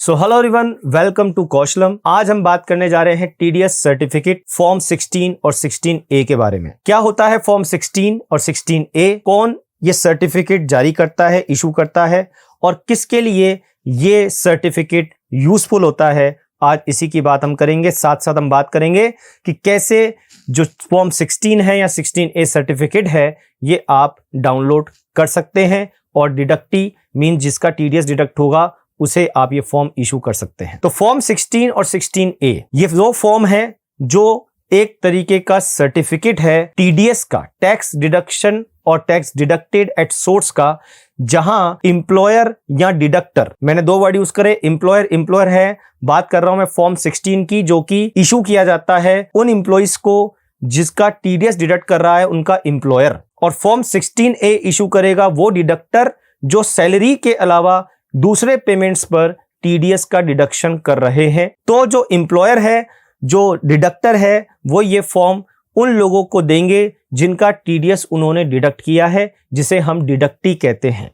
So hello everyone, welcome to Kaushalam. आज हम बात करने जा रहे हैं टीडीएस सर्टिफिकेट फॉर्म 16 और 16A के बारे में। क्या होता है फॉर्म 16 और 16A, कौन ये सर्टिफिकेट जारी करता है, इशू करता है और किसके लिए ये सर्टिफिकेट यूजफुल होता है, आज इसी की बात हम करेंगे। साथ साथ हम बात करेंगे कि कैसे जो फॉर्म 16 है या 16A सर्टिफिकेट है ये आप डाउनलोड कर सकते हैं और डिडक्टी मीन जिसका टीडीएस डिडक्ट होगा उसे आप ये फॉर्म इशू कर सकते हैं। तो फॉर्म 16 और 16A ये दो फॉर्म है जो एक तरीके का सर्टिफिकेट है टीडीएस का, टैक्स डिडक्शन और टैक्स डिडक्टेड एट सोर्स का, जहां एम्प्लॉयर या डिडक्टर, मैंने दो वर्ड यूज करे, एम्प्लॉयर है, बात कर रहा हूं मैं फॉर्म 16 की, जो कि इशू किया जाता है उन एम्प्लॉइज को जिसका टीडीएस डिडक्ट कर रहा है उनका एम्प्लॉयर, और फॉर्म 16A इशू करेगा वो डिडक्टर जो सैलरी के अलावा दूसरे पेमेंट्स पर टीडीएस का डिडक्शन कर रहे हैं। तो जो एम्प्लॉयर है, जो डिडक्टर है, वो ये फॉर्म उन लोगों को देंगे जिनका टीडीएस उन्होंने डिडक्ट किया है, जिसे हम डिडक्टी कहते हैं।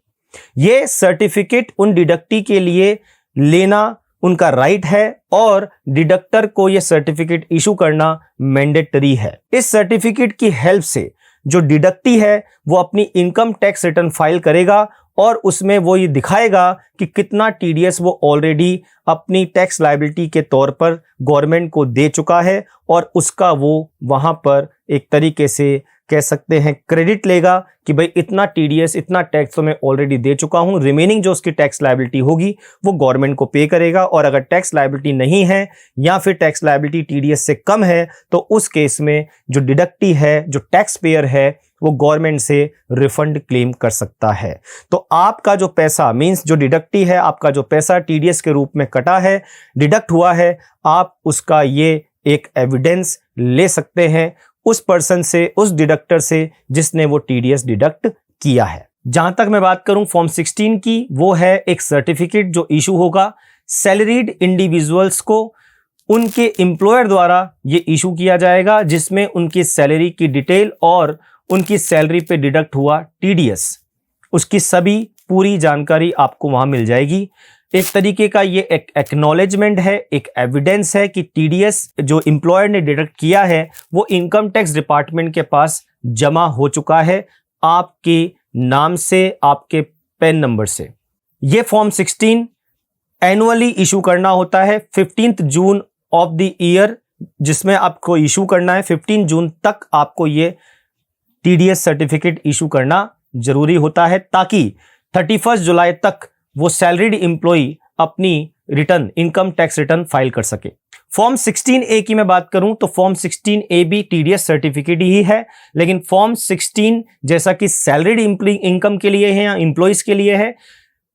ये सर्टिफिकेट उन डिडक्टी के लिए लेना उनका राइट है और डिडक्टर को यह सर्टिफिकेट इशू करना मैंडेटरी है। इस सर्टिफिकेट की हेल्प से जो डिडक्टी है वो अपनी इनकम टैक्स रिटर्न फाइल करेगा और उसमें वो ये दिखाएगा कि कितना टीडीएस वो ऑलरेडी अपनी टैक्स लायबिलिटी के तौर पर गवर्नमेंट को दे चुका है, और उसका वो वहां पर एक तरीके से कह सकते हैं क्रेडिट लेगा कि भाई इतना टीडीएस, इतना टैक्स तो मैं ऑलरेडी दे चुका हूं, रिमेनिंग जो उसकी टैक्स लायबिलिटी होगी वो गवर्नमेंट को पे करेगा। और अगर टैक्स लायबिलिटी नहीं है या फिर टैक्स लायबिलिटी टीडीएस से कम है तो उस केस में जो डिडक्टी है, जो टैक्स पेयर है, वो गवर्नमेंट से रिफंड क्लेम कर सकता है। तो आपका जो पैसा मींस जो डिडक्टी है, आपका जो पैसा टीडीएस के रूप में कटा है, डिडक्ट हुआ है, आप उसका ये एक एविडेंस ले सकते हैं उस पर्सन से, उस डिडक्टर से जिसने वो टीडीएस डिडक्ट किया है। जहां तक मैं बात करूं फॉर्म 16 की, वो है एक सर्टिफिकेट जो इशू होगा सैलरीड इंडिविजुअल्स को, उनके एम्प्लॉयर द्वारा ये इशू किया जाएगा, जिसमें उनकी सैलरी की डिटेल और उनकी सैलरी पे डिडक्ट हुआ टीडीएस, उसकी सभी पूरी जानकारी आपको वहां मिल जाएगी। एक तरीके का ये एक एक्नॉलेजमेंट है, एक एविडेंस है कि टीडीएस जो एम्प्लॉयर ने डिडक्ट किया है वो इनकम टैक्स डिपार्टमेंट के पास जमा हो चुका है आपके नाम से, आपके पैन नंबर से। ये फॉर्म 16 एनुअली इशू करना होता है 15 जून ऑफ द ईयर, जिसमें आपको इशू करना है 15 जून तक आपको ये टीडीएस सर्टिफिकेट इशू करना जरूरी होता है, ताकि 31 जुलाई तक वो सैलरीड एम्प्लॉय अपनी return, income tax return file कर सके। फॉर्म 16A की मैं बात करूं तो फॉर्म 16A भी टीडीएस सर्टिफिकेट ही है, लेकिन फॉर्म 16 जैसा कि सैलरीड इनकम के लिए है या एम्प्लॉइज के लिए है,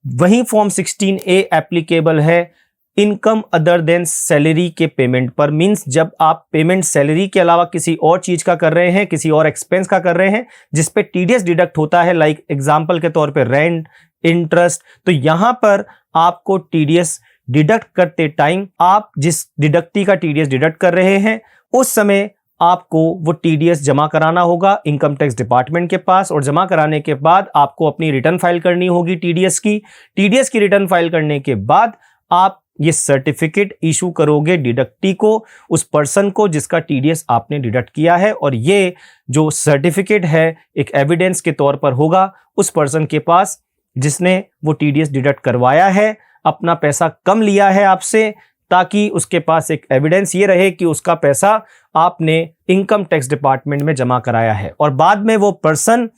वहीं फॉर्म 16A एप्लीकेबल है इनकम अदर देन सैलरी के पेमेंट पर। मींस जब आप पेमेंट सैलरी के अलावा किसी और चीज का कर रहे हैं, किसी और एक्सपेंस का कर रहे हैं जिस पे टीडीएस डिडक्ट होता है, लाइक एग्जांपल के तौर पे रेंट, इंटरेस्ट, तो यहां पर आपको टीडीएस डिडक्ट करते टाइम आप जिस डिडक्टी का टीडीएस डिडक्ट कर रहे हैं उस समय आपको वो टीडीएस जमा कराना होगा इनकम टैक्स डिपार्टमेंट के पास, और जमा कराने के बाद आपको अपनी रिटर्न फाइल करनी होगी टीडीएस की रिटर्न फाइल करने के बाद आप ये सर्टिफिकेट इशू करोगे डिडक्टी को, उस पर्सन को जिसका टीडीएस आपने डिडक्ट किया है, और ये जो सर्टिफिकेट है एक एविडेंस के तौर पर होगा उस पर्सन के पास जिसने वो टीडीएस डिडक्ट करवाया है, अपना पैसा कम लिया है आपसे, ताकि उसके पास एक एविडेंस ये रहे कि उसका पैसा आपने इनकम टैक्स डिपार्टमेंट में जमा कराया है, और बाद में वो पर्सन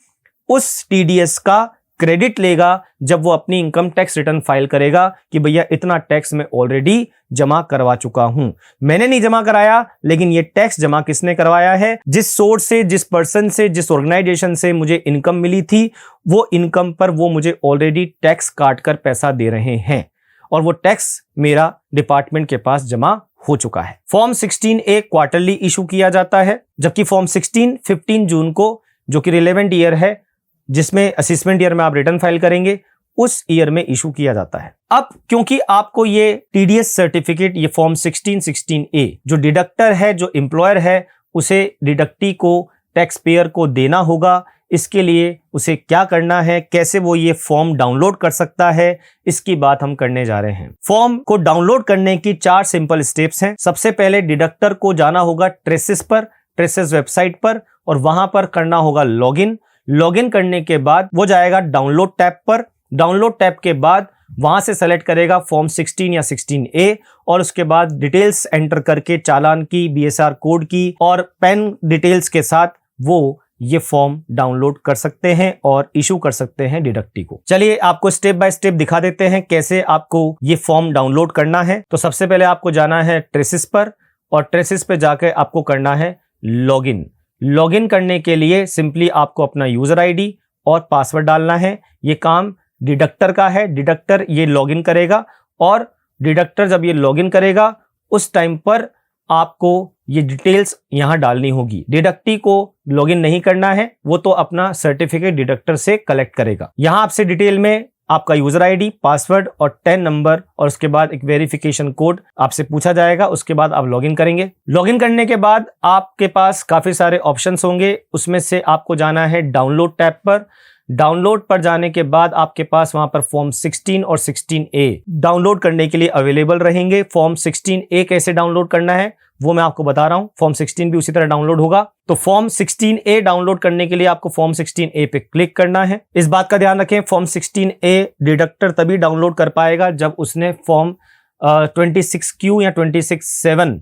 उस टीडीएस का क्रेडिट लेगा जब वो अपनी इनकम टैक्स रिटर्न फाइल करेगा कि भैया इतना टैक्स मैं ऑलरेडी जमा करवा चुका हूं। मैंने नहीं जमा कराया, लेकिन ये टैक्स जमा किसने करवाया है, जिस सोर्स से, जिस पर्सन से, जिस ऑर्गेनाइजेशन से मुझे इनकम मिली थी, वो इनकम पर वो मुझे ऑलरेडी टैक्स काट कर पैसा दे रहे हैं, और वो टैक्स मेरा डिपार्टमेंट के पास जमा हो चुका है। फॉर्म 16A क्वार्टरली इशू किया जाता है, जबकि फॉर्म 16 15 जून को, जो कि रिलेवेंट ईयर है, जिसमें असेसमेंट ईयर में आप रिटर्न फाइल करेंगे, उस ईयर में इशू किया जाता है। अब क्योंकि आपको ये टीडीएस सर्टिफिकेट, ये फॉर्म 16A जो डिडक्टर है, जो एम्प्लॉयर है, उसे डिडक्टी को, टैक्स पेयर को देना होगा इसके लिए उसे क्या करना है, कैसे वो ये फॉर्म डाउनलोड कर सकता है, इसकी बात हम करने जा रहे हैं। फॉर्म को डाउनलोड करने की 4 सिंपल स्टेप्स हैं। सबसे पहले डिडक्टर को जाना होगा ट्रेसिस पर, ट्रेसिस वेबसाइट पर, और वहां पर करना होगा लॉगिन। लॉगिन करने के बाद वो जाएगा डाउनलोड टैब पर। डाउनलोड टैब के बाद वहां से सेलेक्ट करेगा फॉर्म 16 या 16A, और उसके बाद डिटेल्स एंटर करके चालान की, BSR कोड की और पेन डिटेल्स के साथ वो ये फॉर्म डाउनलोड कर सकते हैं और इशू कर सकते हैं डिडक्टी को। चलिए आपको स्टेप बाय स्टेप दिखा देते हैं कैसे आपको ये फॉर्म डाउनलोड करना है। तो सबसे पहले आपको जाना है ट्रेसिस पर, और ट्रेसिस पे जाकर आपको करना है लॉगिन। लॉगिन करने के लिए सिंपली आपको अपना यूजर आईडी और पासवर्ड डालना है। ये काम डिडक्टर का है। डिडक्टर ये लॉगिन करेगा, और डिडक्टर जब ये लॉगिन करेगा उस टाइम पर आपको ये डिटेल्स यहां डालनी होगी। डिडक्टी को लॉगिन नहीं करना है, वो तो अपना सर्टिफिकेट डिडक्टर से कलेक्ट करेगा। यहां आपसे डिटेल में आपका यूजर आईडी, पासवर्ड और 10 नंबर और उसके बाद एक वेरिफिकेशन कोड आपसे पूछा जाएगा। उसके बाद आप लॉगिन करेंगे। लॉगिन करने के बाद आपके पास काफी सारे ऑप्शंस होंगे, उसमें से आपको जाना है डाउनलोड टैब पर। डाउनलोड पर जाने के बाद आपके पास वहां पर फॉर्म 16 और 16A डाउनलोड करने के लिए अवेलेबल रहेंगे। फॉर्म 16A कैसे डाउनलोड करना है वो मैं आपको बता रहा हूं। फॉर्म 16 भी उसी तरह डाउनलोड होगा। तो फॉर्म 16A डाउनलोड करने के लिए आपको फॉर्म 16A पे क्लिक करना है। इस बात का ध्यान रखें, फॉर्म 16A डिडक्टर तभी डाउनलोड कर पाएगा जब उसने फॉर्म 26Q या 26/7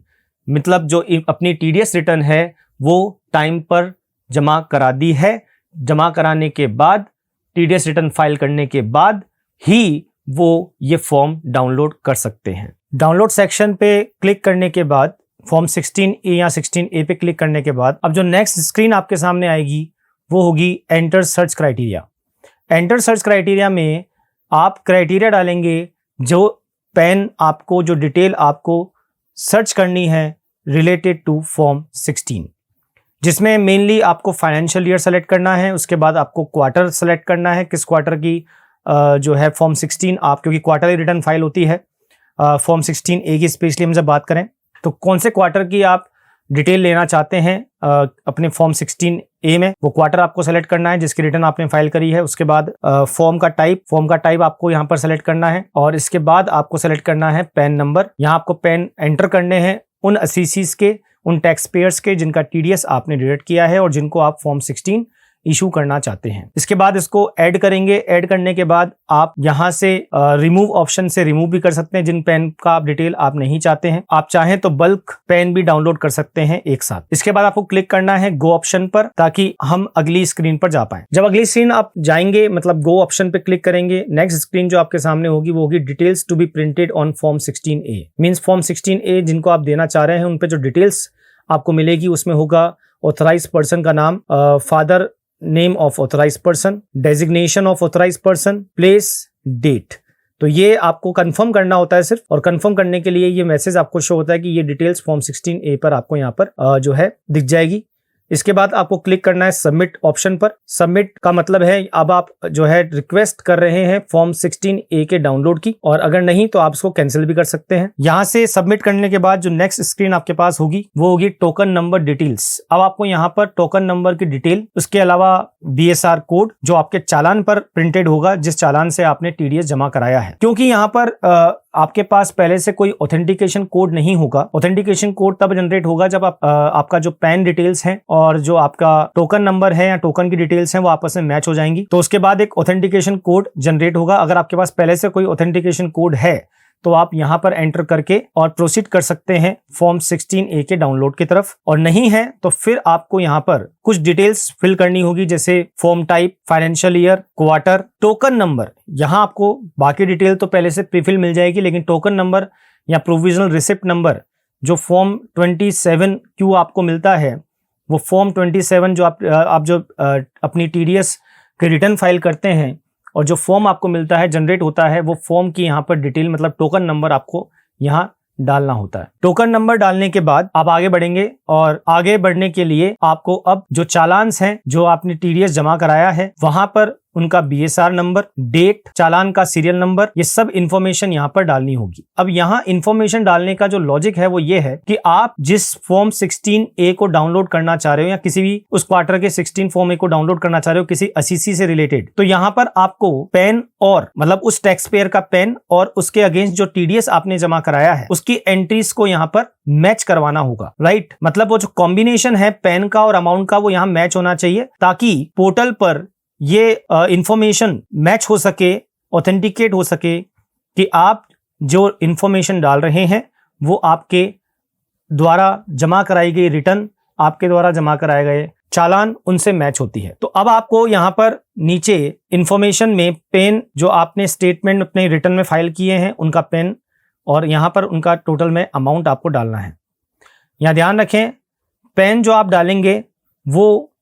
मतलब जो अपनी TDS रिटर्न है वो टाइम पर जमा करा दी है। जमा कराने के बाद, TDS रिटर्न फाइल करने के बाद ही वो ये फॉर्म डाउनलोड कर सकते हैं। डाउनलोड सेक्शन पे क्लिक करने के बाद, फॉर्म 16A या 16A पे क्लिक करने के बाद अब जो नेक्स्ट स्क्रीन आपके सामने आएगी वो होगी enter search criteria. Enter search criteria में आप क्राइटेरिया डालेंगे जो पेन आपको, जो डिटेल आपको सर्च करनी है रिलेटेड टू फॉर्म 16, जिसमें मेनली आपको फाइनेंशियल ईयर सेलेक्ट करना है। उसके बाद आपको क्वार्टर सेलेक्ट करना है, किस क्वार्टर की जो है फॉर्म 16 आप, क्योंकि क्वार्टरली रिटर्न फाइल होती है फॉर्म 16A की स्पेशली हम जब बात करें, तो कौन से क्वार्टर की आप डिटेल लेना चाहते हैं अपने फॉर्म 16A में, वो क्वार्टर आपको सेलेक्ट करना है जिसकी रिटर्न आपने फाइल करी है। उसके बाद फॉर्म का टाइप आपको यहाँ पर सेलेक्ट करना है, और इसके बाद आपको सेलेक्ट करना है पैन नंबर। यहाँ आपको पैन एंटर करने हैं उन असीसीज के, उन टैक्स पेयर्स के जिनका TDS आपने डिडक्ट किया है और जिनको आप फॉर्म 16 इशू करना चाहते हैं। इसके बाद इसको ऐड करेंगे। ऐड करने के बाद आप यहां से रिमूव ऑप्शन से रिमूव भी कर सकते हैं जिन पेन का आप डिटेल आप नहीं चाहते हैं। आप चाहें तो बल्क पेन भी डाउनलोड कर सकते हैं एक साथ। इसके बाद आपको क्लिक करना है गो ऑप्शन पर, ताकि हम अगली स्क्रीन पर जा पाए। जब अगली स्क्रीन आप जाएंगे, मतलब गो ऑप्शन पे क्लिक करेंगे, नेक्स्ट स्क्रीन जो आपके सामने होगी वो होगी details to be printed on form 16A। Means form 16A जिनको आप देना चाह रहे हैं उन पे जो डिटेल्स आपको मिलेगी उसमें होगा ऑथराइज पर्सन का नाम, father name of authorise person, designation of authorise person, place, date. तो ये आपको कंफर्म करना होता है सिर्फ, और कंफर्म करने के लिए ये मैसेज आपको शो होता है कि ये डिटेल्स फॉर्म 16A पर आपको यहाँ पर जो है दिख जाएगी। इसके बाद आपको क्लिक करना है सबमिट ऑप्शन पर। सबमिट का मतलब है अब आप जो है रिक्वेस्ट कर रहे हैं फॉर्म 16A के डाउनलोड की, और अगर नहीं तो आप इसको कैंसिल भी कर सकते हैं। यहाँ से सबमिट करने के बाद जो नेक्स्ट स्क्रीन आपके पास होगी वो होगी टोकन नंबर डिटेल्स। अब आपको यहाँ पर टोकन नंबर की डिटेल, उसके अलावा BSR कोड जो आपके चालान पर प्रिंटेड होगा, जिस चालान से आपने TDS जमा कराया है। क्योंकि यहाँ पर आपके पास पहले से कोई ऑथेंटिकेशन कोड नहीं होगा। ऑथेंटिकेशन कोड तब जनरेट होगा जब आपका जो पैन डिटेल्स हैं और जो आपका टोकन नंबर है या टोकन की डिटेल्स हैं वो आपस में मैच हो जाएंगी, तो उसके बाद एक ऑथेंटिकेशन कोड जनरेट होगा। अगर आपके पास पहले से कोई ऑथेंटिकेशन कोड है तो आप यहां पर एंटर करके और प्रोसीड कर सकते हैं फॉर्म 16A के डाउनलोड की तरफ, और नहीं है तो फिर आपको यहां पर कुछ डिटेल्स फिल करनी होगी, जैसे form type, financial year, quarter, token number. यहां आपको बाकी डिटेल तो पहले से प्रीफिल मिल जाएगी, लेकिन टोकन नंबर या प्रोविजनल रिसिप्ट नंबर जो फॉर्म 27Q आपको मिलता है, वो फॉर्म 27 जो आप जो अपनी TDS के रिटर्न फाइल करते हैं और जो फॉर्म आपको मिलता है, जनरेट होता है, वो फॉर्म की यहाँ पर डिटेल मतलब टोकन नंबर आपको यहाँ डालना होता है। टोकन नंबर डालने के बाद आप आगे बढ़ेंगे, और आगे बढ़ने के लिए आपको अब जो चालान्स हैं जो आपने TDS जमा कराया है वहां पर उनका BSR नंबर, डेट, चालान का सीरियल नंबर, ये सब इंफॉर्मेशन यहाँ पर डालनी होगी। अब यहाँ इंफॉर्मेशन डालने का जो लॉजिक है वो ये है कि आप जिस फॉर्म 16A को डाउनलोड करना चाह रहे हो या किसी भी उस क्वार्टर के 16 फॉर्म A को डाउनलोड करना चाह रहे हो किसी असीसी से रिलेटेड, तो यहाँ पर आपको पेन और मतलब उस टैक्स पेयर का पेन और उसके अगेंस्ट जो TDS आपने जमा कराया है उसकी एंट्रीज को यहाँ पर मैच करवाना होगा, राइट। मतलब वो जो कॉम्बिनेशन है पेन का और अमाउंट का वो यहाँ मैच होना चाहिए ताकि पोर्टल पर ये इंफॉर्मेशन मैच हो सके, ऑथेंटिकेट हो सके कि आप जो इंफॉर्मेशन डाल रहे हैं वो आपके द्वारा जमा कराई गई रिटर्न, आपके द्वारा जमा कराए गए चालान उनसे मैच होती है। तो अब आपको यहाँ पर नीचे इंफॉर्मेशन में पेन जो आपने स्टेटमेंट अपने रिटर्न में फाइल किए हैं उनका पेन और यहाँ पर उनका टोटल में अमाउंट आपको डालना है। यहाँ ध्यान रखें पेन जो आप डालेंगे वो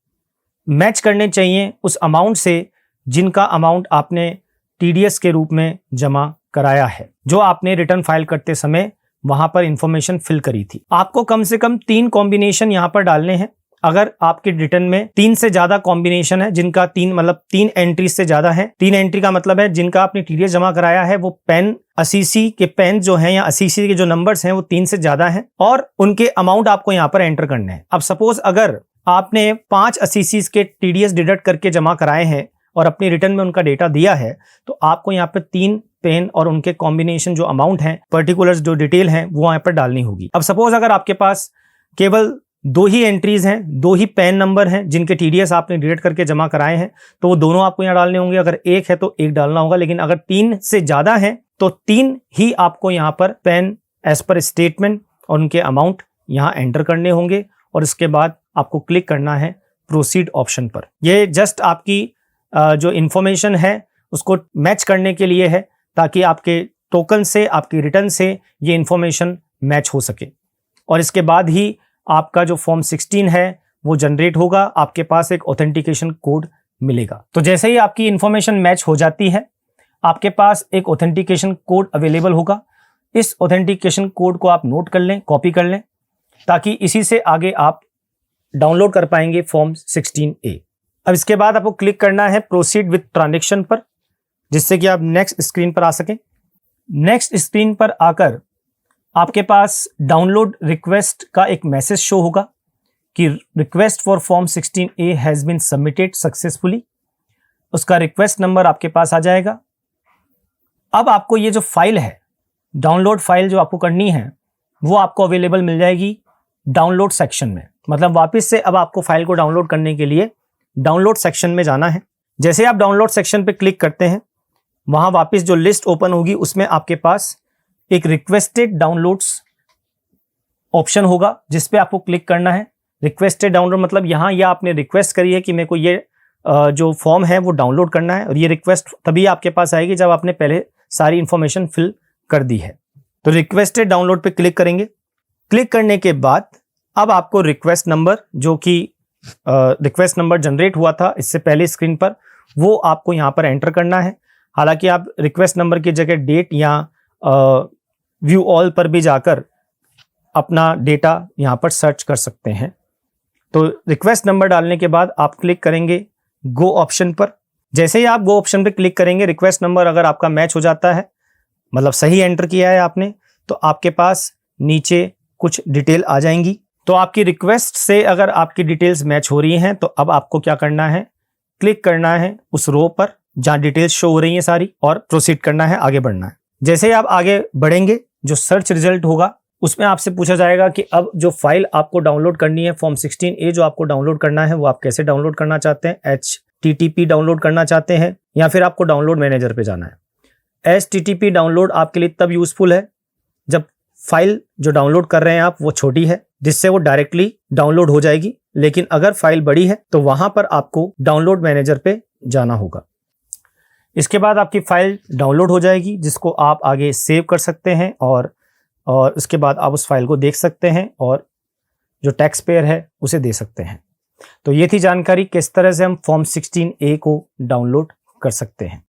मैच करने चाहिए उस अमाउंट से जिनका अमाउंट आपने TDS के रूप में जमा कराया है, जो आपने रिटर्न फाइल करते समय वहां पर इंफॉर्मेशन फिल करी थी। आपको कम से कम 3 कॉम्बिनेशन यहाँ पर डालने हैं। अगर आपके रिटर्न में 3 से ज्यादा कॉम्बिनेशन है जिनका 3 एंट्री से ज्यादा है, 3 एंट्री का मतलब है जिनका आपने TDS जमा कराया है वो पेन असीसी के पेन जो हैं या असीसी के जो नंबर्स हैं वो 3 से ज्यादा हैं और उनके अमाउंट आपको यहाँ पर एंटर करने हैं। अब सपोज अगर आपने 5 असीसीज के TDS डिडक्ट करके जमा कराए हैं और अपनी रिटर्न में उनका डेटा दिया है तो आपको यहाँ पे 3 पेन और उनके कॉम्बिनेशन जो अमाउंट हैं, पर्टिकुलर्स जो डिटेल हैं वो यहाँ पर डालनी होगी। अब सपोज अगर आपके पास केवल 2 ही एंट्रीज हैं, 2 ही पेन नंबर हैं जिनके TDS आपने डिडक्ट करके जमा कराए हैं तो वो दोनों आपको यहाँ डालने होंगे। अगर 1 है तो 1 डालना होगा, लेकिन अगर 3 से ज्यादा है तो 3 ही आपको यहाँ पर पेन एज पर स्टेटमेंट और उनके अमाउंट यहाँ एंटर करने होंगे और इसके बाद आपको क्लिक करना है प्रोसीड ऑप्शन पर। ये जस्ट आपकी जो इंफॉर्मेशन है उसको मैच करने के लिए है ताकि आपके टोकन से, आपकी रिटर्न से ये इंफॉर्मेशन मैच हो सके और इसके बाद ही आपका जो फॉर्म 16 है वो जनरेट होगा, आपके पास एक ऑथेंटिकेशन कोड मिलेगा। तो जैसे ही आपकी इंफॉर्मेशन मैच हो जाती है आपके पास एक ऑथेंटिकेशन कोड अवेलेबल होगा। इस ऑथेंटिकेशन कोड को आप नोट कर लें, कॉपी कर लें ताकि इसी से आगे आप डाउनलोड कर पाएंगे फॉर्म 16A। अब इसके बाद आपको क्लिक करना है प्रोसीड विथ ट्रांजैक्शन पर, जिससे कि आप नेक्स्ट स्क्रीन पर आ सकें। नेक्स्ट स्क्रीन पर आकर आपके पास डाउनलोड रिक्वेस्ट का एक मैसेज शो होगा कि request for form 16A has been submitted successfully. उसका रिक्वेस्ट नंबर आपके पास आ जाएगा। अब आपको ये जो फाइल है, डाउनलोड फाइल जो आपको करनी है वो आपको अवेलेबल मिल जाएगी डाउनलोड सेक्शन में। मतलब वापस से अब आपको फाइल को डाउनलोड करने के लिए डाउनलोड सेक्शन में जाना है। जैसे आप डाउनलोड सेक्शन पे क्लिक करते हैं वहां वापस जो लिस्ट ओपन होगी उसमें आपके पास एक रिक्वेस्टेड डाउनलोड्स ऑप्शन होगा जिस पे आपको क्लिक करना है। रिक्वेस्टेड डाउनलोड मतलब यहाँ या आपने रिक्वेस्ट करी है कि मेरे को ये जो फॉर्म है वो डाउनलोड करना है और ये रिक्वेस्ट तभी आपके पास आएगी जब आपने पहले सारी इंफॉर्मेशन फिल कर दी है। तो रिक्वेस्टेड डाउनलोड पे क्लिक करेंगे। क्लिक करने के बाद अब आपको रिक्वेस्ट नंबर जो कि रिक्वेस्ट नंबर जनरेट हुआ था इससे पहले स्क्रीन पर वो आपको यहाँ पर एंटर करना है। हालांकि आप रिक्वेस्ट नंबर की जगह डेट या व्यू ऑल पर भी जाकर अपना डेटा यहाँ पर सर्च कर सकते हैं। तो रिक्वेस्ट नंबर डालने के बाद आप क्लिक करेंगे गो ऑप्शन पर। जैसे ही आप गो ऑप्शन पर क्लिक करेंगे रिक्वेस्ट नंबर अगर आपका मैच हो जाता है, मतलब सही एंटर किया है आपने, तो आपके पास नीचे कुछ डिटेल आ जाएंगी। तो आपकी रिक्वेस्ट से अगर आपकी डिटेल्स मैच हो रही हैं तो अब आपको क्या करना है, क्लिक करना है उस रो पर जहां डिटेल्स शो हो रही हैं सारी और प्रोसीड करना है, आगे बढ़ना है। जैसे ही आप आगे बढ़ेंगे जो सर्च रिजल्ट होगा उसमें आपसे पूछा जाएगा कि अब जो फाइल आपको डाउनलोड करनी है फॉर्म 16A जो आपको डाउनलोड करना है वो आप कैसे डाउनलोड करना चाहते हैं, HTTP डाउनलोड करना चाहते हैं या फिर आपको डाउनलोड मैनेजर पे जाना है। HTTP डाउनलोड आपके लिए तब यूजफुल है जब फाइल जो डाउनलोड कर रहे हैं आप वो छोटी है जिससे वो डायरेक्टली डाउनलोड हो जाएगी, लेकिन अगर फाइल बड़ी है तो वहां पर आपको डाउनलोड मैनेजर पे जाना होगा। इसके बाद आपकी फाइल डाउनलोड हो जाएगी जिसको आप आगे सेव कर सकते हैं और उसके बाद आप उस फाइल को देख सकते हैं और जो टैक्स पेयर है उसे दे सकते हैं। तो ये थी जानकारी किस तरह से हम फॉर्म 16A को डाउनलोड कर सकते हैं।